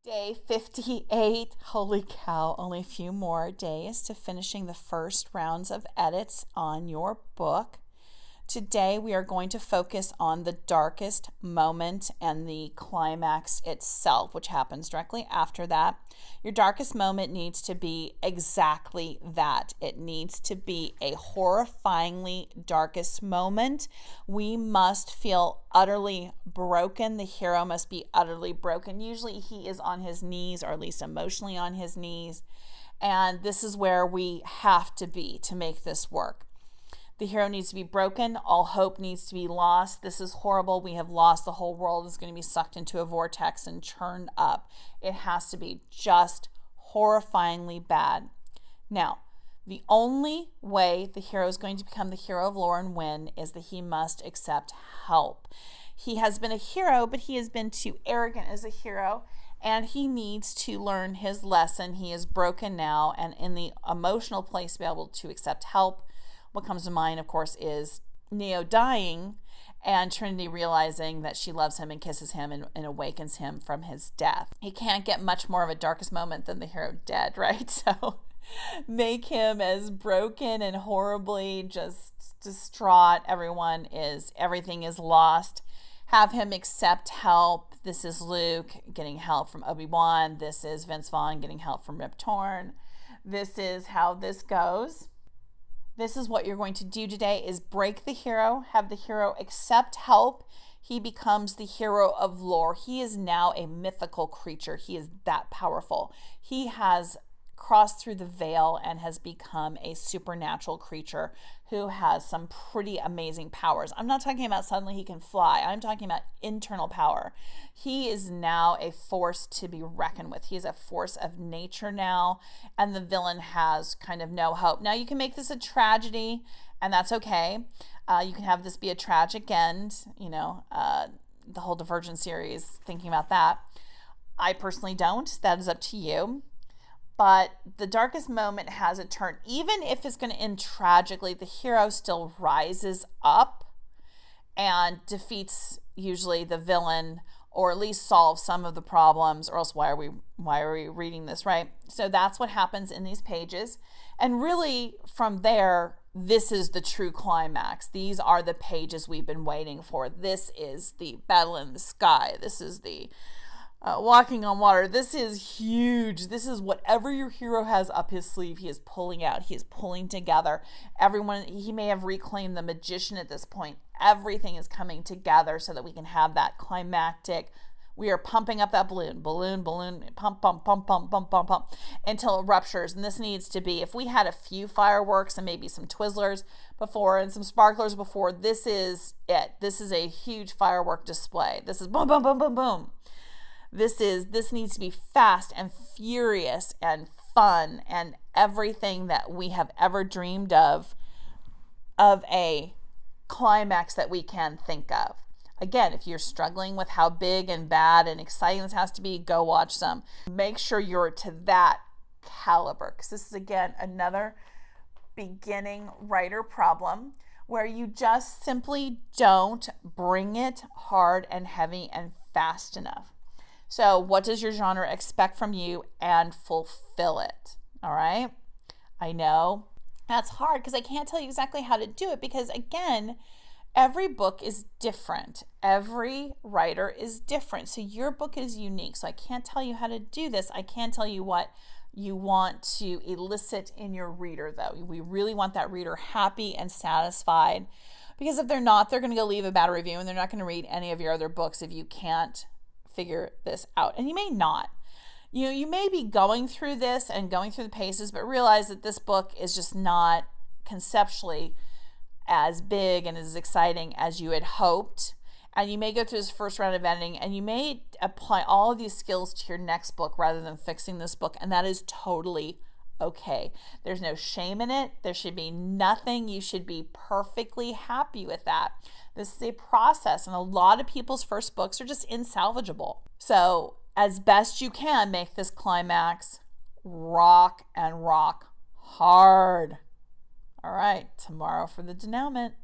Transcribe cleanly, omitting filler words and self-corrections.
Day 58. Holy cow, only a few more days to finishing the first rounds of edits on your book. Today we are going to focus on the darkest moment and the climax itself, which happens directly after that. Your darkest moment needs to be exactly that. It needs to be a horrifyingly darkest moment. We must feel utterly broken. The hero must be utterly broken. Usually he is on his knees, or at least emotionally on his knees. And this is where we have to be to make this work. The hero needs to be broken. All hope needs to be lost. This is horrible. We have lost. The whole world is going to be sucked into a vortex and churned up. It has to be just horrifyingly bad. Now, the only way the hero is going to become the hero of Lore and Win is that he must accept help. He has been a hero, but he has been too arrogant as a hero, and he needs to learn his lesson. He is broken now, and in the emotional place to be able to accept help. What comes to mind, of course, is Neo dying and Trinity realizing that she loves him and kisses him and awakens him from his death. He can't get much more of a darkest moment than the hero dead, right? So make him as broken and horribly just distraught. Everything is lost. Have him accept help. This is Luke getting help from Obi-Wan. This is Vince Vaughn getting help from Rip Torn. This is how this goes. This is what you're going to do today is break the hero, have the hero accept help. He becomes the hero of Lore. He is now a mythical creature. He is that powerful. He has crossed through the veil and has become a supernatural creature who has some pretty amazing powers. I'm not talking about suddenly he can fly. I'm talking about internal power. He is now a force to be reckoned with. He is a force of nature now, and the villain has kind of no hope. Now, you can make this a tragedy, and that's okay. You can have this be a tragic end, the whole Divergent series, thinking about that. I personally don't. That is up to you. But the darkest moment has a turn. Even if it's going to end tragically, the hero still rises up and defeats usually the villain, or at least solves some of the problems, or else why are we reading this, right? So that's what happens in these pages. And really from there, this is the true climax. These are the pages we've been waiting for. This is the battle in the sky. This is the walking on water. This is huge. This is whatever your hero has up his sleeve, he is pulling out. He is pulling together. Everyone, he may have reclaimed the magician at this point. Everything is coming together so that we can have that climactic. We are pumping up that balloon, pump, pump, pump, pump, pump, pump, pump, until it ruptures. And this needs to be, if we had a few fireworks and maybe some Twizzlers before and some sparklers before, this is it. This is a huge firework display. This is boom, boom, boom, boom, boom. This needs to be fast and furious and fun and everything that we have ever dreamed of a climax that we can think of. Again, if you're struggling with how big and bad and exciting this has to be, go watch some. Make sure you're to that caliber, because this is, again, another beginning writer problem where you just simply don't bring it hard and heavy and fast enough. So what does your genre expect from you, and fulfill it? All right. I know that's hard because I can't tell you exactly how to do it, because again, every book is different. Every writer is different. So your book is unique. So I can't tell you how to do this. I can tell you what you want to elicit in your reader, though. We really want that reader happy and satisfied, because if they're not, they're going to go leave a bad review and they're not going to read any of your other books if you can't figure this out. And you may not. You may be going through this and going through the paces, but realize that this book is just not conceptually as big and as exciting as you had hoped. And you may go through this first round of editing, and you may apply all of these skills to your next book rather than fixing this book, and that is totally okay. There's no shame in it. There should be nothing. You should be perfectly happy with that. This is a process, and a lot of people's first books are just insalvageable. So as best you can, make this climax rock and rock hard. All right, tomorrow for the denouement.